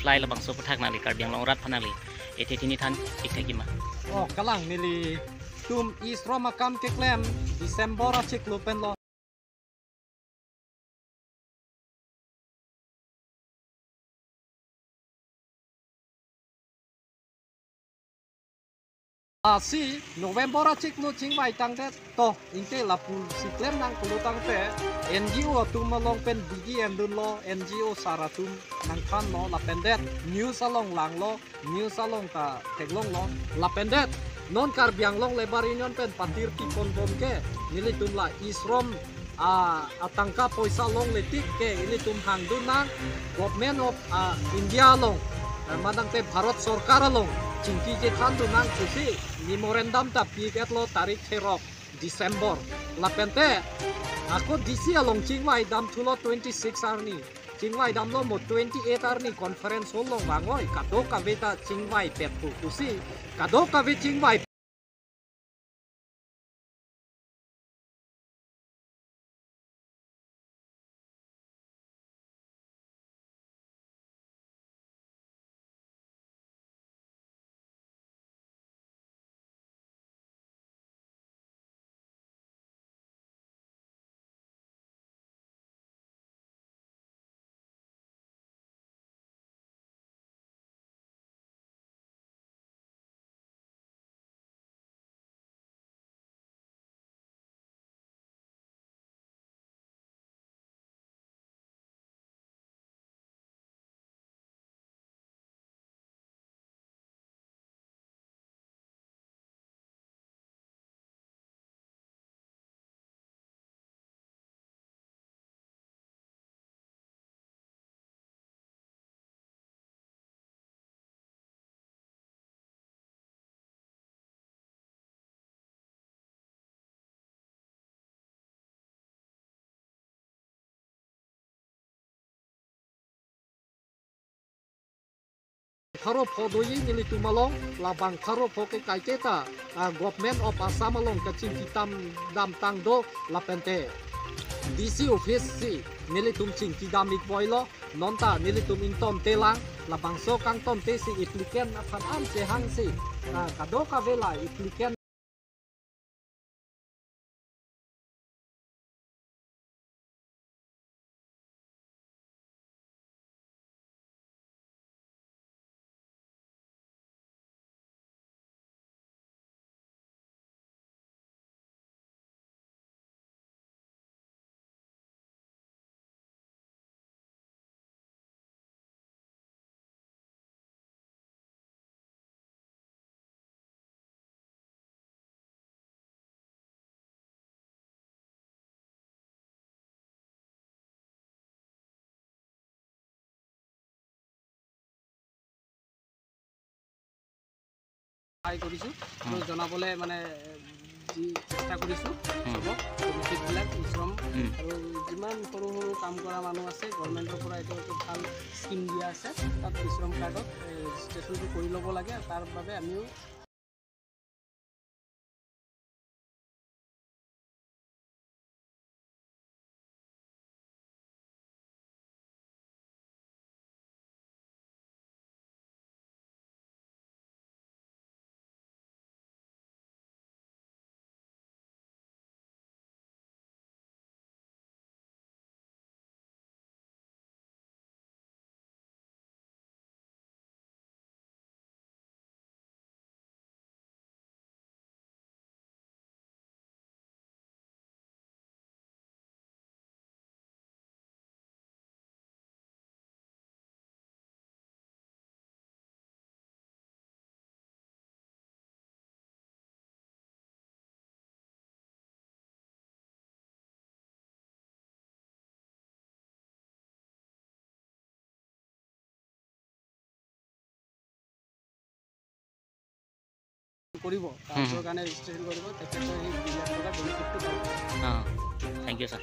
fly labang so pathak nali karbiang long rat phanali ete tini than ikhakima kalang nili tum isro makam ke klem Desember achik lupen lo si November achik lu chingwai tangte to inte lapul si klem nang pulu tangte NGO tum malong pen bigi endun lo NGO saratum nang khan lo lapendet news along lang lo news along ta teglong lo lapendet non karbiang long lebar union pen patir ti pon ke nili tum la isrom atangka poisa long letik ke ini tum hangdun nang government of India long madang te Bharat Sarkar long cingki je than tu nang kusi memorandum ta piket lo tarik herok Desember lapente aku disi along cingwai dam thulo 26 arni cingwai dam lo mo 28 arni conference holong bangoi kado kaveta cingwai petku kusi kado kave cingwai Tharo phodoyi nili tumalong labang tharo phoke kaiketa government of Assam along kacing kitam dam tangdo lapente DC office si nili tum cing kidam ikboilo nonta nili tum intom telang labang so kang tom te si applicant aphan am se hang si kado kavela applicant try কৰিছোঁ আৰু জনাবলৈ মানে যি চেষ্টা কৰিছোঁ বিলাক শ্ৰম আৰু যিমান সৰু সৰু কাম কৰা মানুহ আছে গভৰ্ণমেণ্টৰ পৰা এইটো ভাল স্কিম দিয়া আছে তাত শ্ৰম কাৰ্ডত ৰেজিষ্ট্ৰেশ্যনটো কৰি ল'ব লাগে তাৰ বাবে আমিও কৰিব তাৰ কাৰণে ৰেজিষ্ট্ৰেশ্যন কৰিব তেতিয়াতো এই 2 লাখ টকা বেনিফিটটো পাব। Thank you sir.